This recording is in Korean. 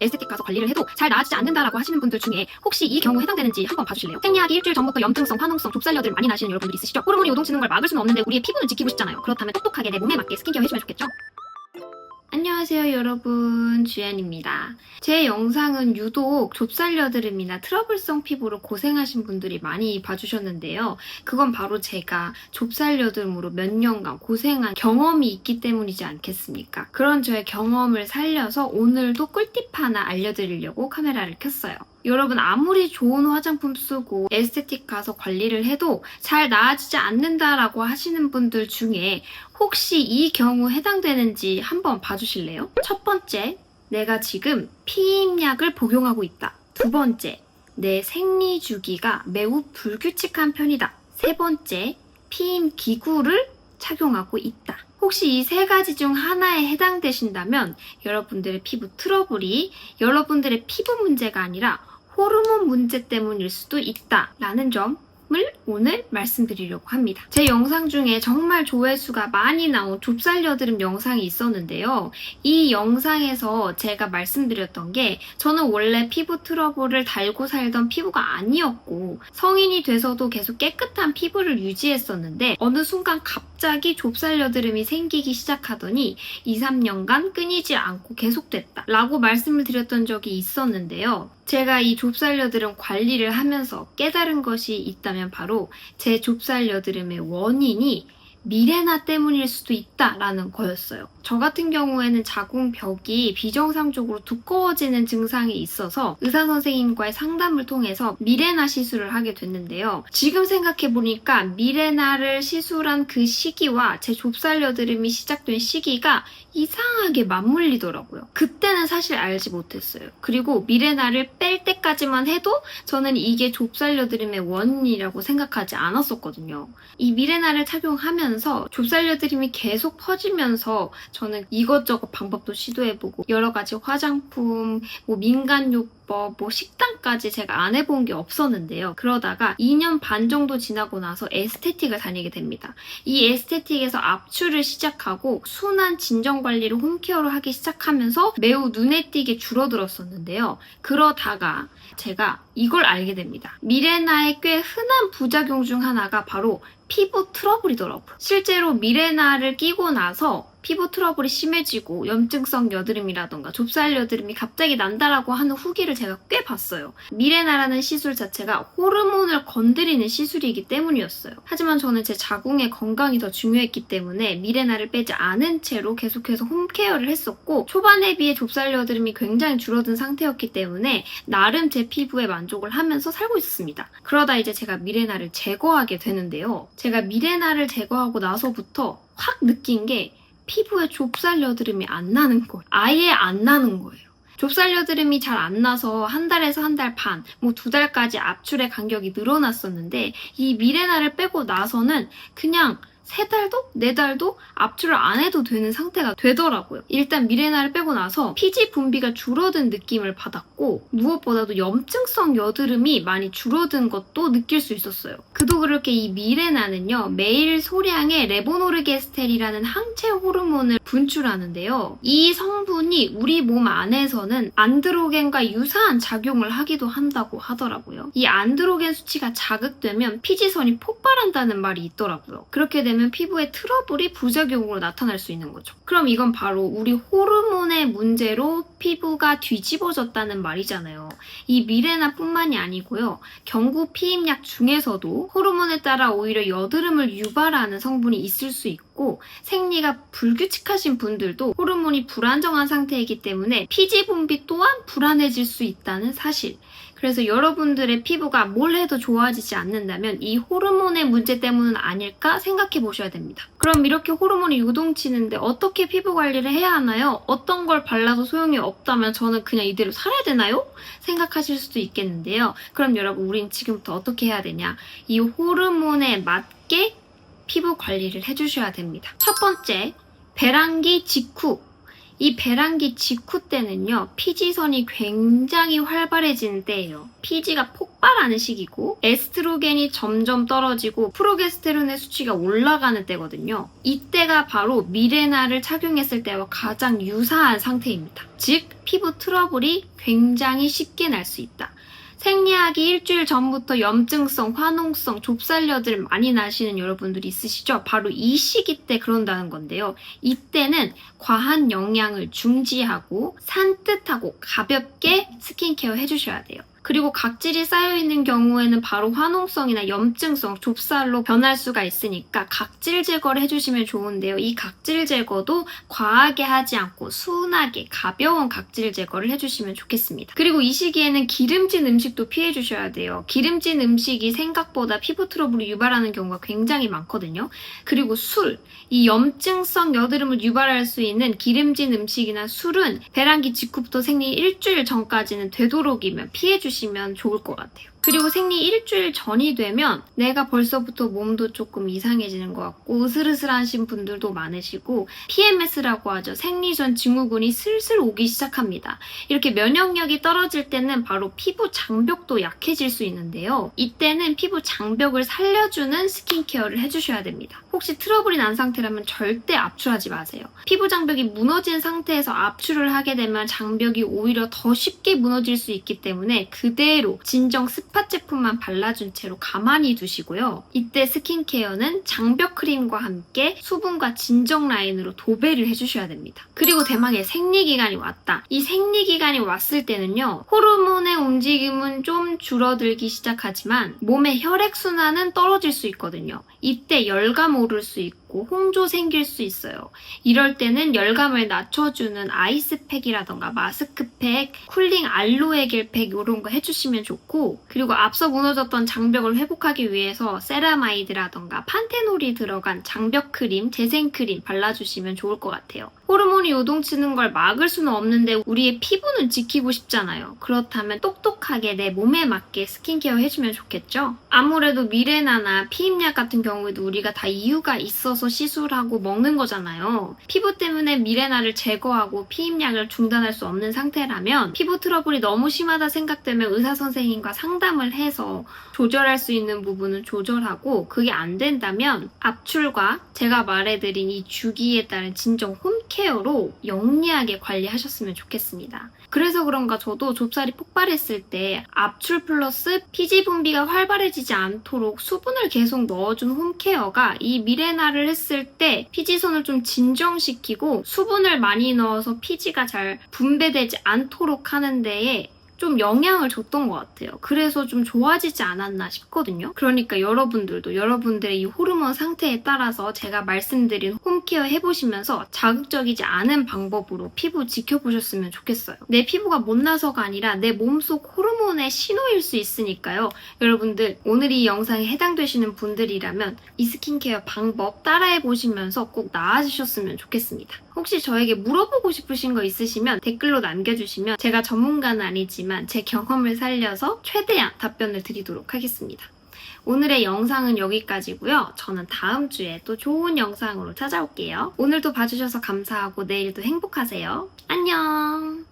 에스테틱 가서 관리를 해도 잘 나아지지 않는다라고 하시는 분들 중에 혹시 이 경우 해당되는지 한번 봐주실래요? 생리하기 일주일 전부터 염증성, 화농성, 좁쌀여드름 많이 나시는 여러분들 있으시죠? 호르몬이 요동치는 걸 막을 수는 없는데 우리의 피부는 지키고 싶잖아요. 그렇다면 똑똑하게 내 몸에 맞게 스킨케어 해주면 좋겠죠? 안녕하세요 여러분, 주연입니다. 제 영상은 유독 좁쌀여드름이나 트러블성 피부로 고생하신 분들이 많이 봐주셨는데요. 그건 바로 제가 좁쌀여드름으로 몇 년간 고생한 경험이 있기 때문이지 않겠습니까? 그런 저의 경험을 살려서 오늘도 꿀팁 하나 알려드리려고 카메라를 켰어요. 여러분, 아무리 좋은 화장품 쓰고 에스테틱 가서 관리를 해도 잘 나아지지 않는다라고 하시는 분들 중에 혹시 이 경우 해당되는지 한번 봐주실래요? 첫 번째, 내가 지금 피임약을 복용하고 있다. 두 번째, 내 생리 주기가 매우 불규칙한 편이다. 세 번째, 피임 기구를 착용하고 있다. 혹시 이 세 가지 중 하나에 해당되신다면 여러분들의 피부 트러블이 여러분들의 피부 문제가 아니라 호르몬 문제 때문일 수도 있다라는 점을 오늘 말씀드리려고 합니다. 제 영상 중에 정말 조회수가 많이 나온 좁쌀여드름 영상이 있었는데요. 이 영상에서 제가 말씀드렸던 게 저는 원래 피부 트러블을 달고 살던 피부가 아니었고 성인이 돼서도 계속 깨끗한 피부를 유지했었는데 어느 순간 갑자기 좁쌀여드름이 생기기 시작하더니 2, 3년간 끊이지 않고 계속됐다 라고 말씀을 드렸던 적이 있었는데요. 제가 이 좁쌀여드름 관리를 하면서 깨달은 것이 있다면 바로 제 좁쌀여드름의 원인이 미레나 때문일 수도 있다라는 거였어요. 저 같은 경우에는 자궁벽이 비정상적으로 두꺼워지는 증상이 있어서 의사 선생님과의 상담을 통해서 미레나 시술을 하게 됐는데요. 지금 생각해보니까 미레나를 시술한 그 시기와 제 좁쌀여드름이 시작된 시기가 이상하게 맞물리더라고요. 그때는 사실 알지 못했어요. 그리고 미레나를 뺄 때까지만 해도 저는 이게 좁쌀여드름의 원인이라고 생각하지 않았었거든요. 이 미레나를 착용하면서 좁쌀여드름이 계속 퍼지면서 저는 이것저것 방법도 시도해보고 여러 가지 화장품, 민간요법, 식단까지 제가 안 해본 게 없었는데요. 그러다가 2년 반 정도 지나고 나서 에스테틱을 다니게 됩니다. 이 에스테틱에서 압출을 시작하고 순한 진정 관리를 홈케어를 하기 시작하면서 매우 눈에 띄게 줄어들었었는데요. 그러다가 제가 이걸 알게 됩니다. 미레나의 꽤 흔한 부작용 중 하나가 바로 피부 트러블이더라고요. 실제로 미레나를 끼고 나서 피부 트러블이 심해지고 염증성 여드름이라던가 좁쌀여드름이 갑자기 난다라고 하는 후기를 제가 꽤 봤어요. 미레나라는 시술 자체가 호르몬을 건드리는 시술이기 때문이었어요. 하지만 저는 제 자궁의 건강이 더 중요했기 때문에 미레나를 빼지 않은 채로 계속해서 홈케어를 했었고 초반에 비해 좁쌀여드름이 굉장히 줄어든 상태였기 때문에 나름 제 피부에 만족을 하면서 살고 있었습니다. 그러다 이제 제가 미레나를 제거하게 되는데요. 제가 미레나를 제거하고 나서부터 확 느낀 게 피부에 좁쌀여드름이 안 나는 거예요. 아예 안 나는 거예요. 좁쌀여드름이 잘 안 나서 한 달에서 한 달 반, 2달까지 압출의 간격이 늘어났었는데 이 미레나를 빼고 나서는 그냥 3달도? 4달도 압출을 안 해도 되는 상태가 되더라고요. 일단 미레나를 빼고 나서 피지 분비가 줄어든 느낌을 받았고 무엇보다도 염증성 여드름이 많이 줄어든 것도 느낄 수 있었어요. 그도 그렇게 이 미레나는요. 매일 소량의 레보노르게스텔이라는 항체 호르몬을 분출하는데요. 이 성분이 우리 몸 안에서는 안드로겐과 유사한 작용을 하기도 한다고 하더라고요. 이 안드로겐 수치가 자극되면 피지선이 폭발한다는 말이 있더라고요. 그렇게 되면 피부에 트러블이 부작용으로 나타날 수 있는 거죠. 그럼 이건 바로 우리 호르몬의 문제로 피부가 뒤집어졌다는 말이잖아요. 이 미레나뿐만이 아니고요. 경구 피임약 중에서도 호르몬에 따라 오히려 여드름을 유발하는 성분이 있을 수 있고 생리가 불규칙하신 분들도 호르몬이 불안정한 상태이기 때문에 피지 분비 또한 불안해질 수 있다는 사실. 그래서 여러분들의 피부가 뭘 해도 좋아지지 않는다면 이 호르몬의 문제 때문은 아닐까 생각해 보셔야 됩니다. 그럼 이렇게 호르몬이 유동치는데 어떻게 피부 관리를 해야 하나요? 어떤 걸 발라도 소용이 없다면 저는 그냥 이대로 살아야 되나요? 생각하실 수도 있겠는데요. 그럼 여러분, 우린 지금부터 어떻게 해야 되냐? 이 호르몬에 맞게 피부 관리를 해주셔야 됩니다. 첫 번째, 배란기 직후. 이 배란기 직후 때는요, 피지선이 굉장히 활발해지는 때예요. 피지가 폭발하는 시기고 에스트로겐이 점점 떨어지고 프로게스테론의 수치가 올라가는 때거든요. 이때가 바로 미레나를 착용했을 때와 가장 유사한 상태입니다. 즉, 피부 트러블이 굉장히 쉽게 날 수 있다. 생리하기 일주일 전부터 염증성, 화농성, 좁쌀여드를 많이 나시는 여러분들이 있으시죠? 바로 이 시기 때 그런다는 건데요. 이때는 과한 영양을 중지하고 산뜻하고 가볍게 스킨케어 해주셔야 돼요. 그리고 각질이 쌓여있는 경우에는 바로 화농성이나 염증성, 좁쌀로 변할 수가 있으니까 각질 제거를 해주시면 좋은데요. 이 각질 제거도 과하게 하지 않고 순하게 가벼운 각질 제거를 해주시면 좋겠습니다. 그리고 이 시기에는 기름진 음식도 피해주셔야 돼요. 기름진 음식이 생각보다 피부 트러블을 유발하는 경우가 굉장히 많거든요. 그리고 술, 이 염증성 여드름을 유발할 수 있는 기름진 음식이나 술은 배란기 직후부터 생리 일주일 전까지는 되도록이면 피해주시면 좋을 것 같아요. 그리고 생리 일주일 전이 되면 내가 벌써부터 몸도 조금 이상해지는 것 같고 으슬으슬하신 분들도 많으시고 PMS라고 하죠. 생리 전 증후군이 슬슬 오기 시작합니다. 이렇게 면역력이 떨어질 때는 바로 피부 장벽도 약해질 수 있는데요. 이때는 피부 장벽을 살려주는 스킨케어를 해주셔야 됩니다. 혹시 트러블이 난 상태라면 절대 압출하지 마세요. 피부 장벽이 무너진 상태에서 압출을 하게 되면 장벽이 오히려 더 쉽게 무너질 수 있기 때문에 그대로 진정 스팟 제품만 발라준 채로 가만히 두시고요. 이때 스킨케어는 장벽 크림과 함께 수분과 진정 라인으로 도배를 해주셔야 됩니다. 그리고 대망의 생리기간이 왔다. 이 생리기간이 왔을 때는요. 호르몬의 움직임은 좀 줄어들기 시작하지만 몸의 혈액순환은 떨어질 수 있거든요. 이때 열감 오를 수 있고 홍조 생길 수 있어요. 이럴 때는 열감을 낮춰주는 아이스팩이라던가 마스크팩, 쿨링 알로에 겔팩 이런 거 해주시면 좋고 그리고 앞서 무너졌던 장벽을 회복하기 위해서 세라마이드라던가 판테놀이 들어간 장벽 크림, 재생 크림 발라주시면 좋을 것 같아요. 호르몬이 요동치는 걸 막을 수는 없는데 우리의 피부는 지키고 싶잖아요. 그렇다면 똑똑하게 내 몸에 맞게 스킨케어 해주면 좋겠죠? 아무래도 미레나나 피임약 같은 경우에도 우리가 다 이유가 있어서 시술하고 먹는 거잖아요. 피부 때문에 미레나를 제거하고 피임약을 중단할 수 없는 상태라면 피부 트러블이 너무 심하다 생각되면 의사 선생님과 상담을 해서 조절할 수 있는 부분은 조절하고 그게 안 된다면 압출과 제가 말해드린 이 주기에 따른 진정 홈케어로 영리하게 관리하셨으면 좋겠습니다. 그래서 그런가 저도 좁쌀이 폭발했을 때 압출 플러스 피지 분비가 활발해지지 않도록 수분을 계속 넣어준 홈케어가 이 미레나를 했을 때 피지선을 좀 진정시키고 수분을 많이 넣어서 피지가 잘 분배되지 않도록 하는 데에 좀 영향을 줬던 것 같아요. 그래서 좀 좋아지지 않았나 싶거든요. 그러니까 여러분들도 여러분들의 이 호르몬 상태에 따라서 제가 말씀드린 홈케어 해보시면서 자극적이지 않은 방법으로 피부 지켜보셨으면 좋겠어요. 내 피부가 못나서가 아니라 내 몸속 호르몬의 신호일 수 있으니까요. 여러분들 오늘 이 영상에 해당되시는 분들이라면 이 스킨케어 방법 따라해보시면서 꼭 나아지셨으면 좋겠습니다. 혹시 저에게 물어보고 싶으신 거 있으시면 댓글로 남겨주시면 제가 전문가는 아니지만 제 경험을 살려서 최대한 답변을 드리도록 하겠습니다. 오늘의 영상은 여기까지고요. 저는 다음 주에 또 좋은 영상으로 찾아올게요. 오늘도 봐주셔서 감사하고 내일도 행복하세요. 안녕!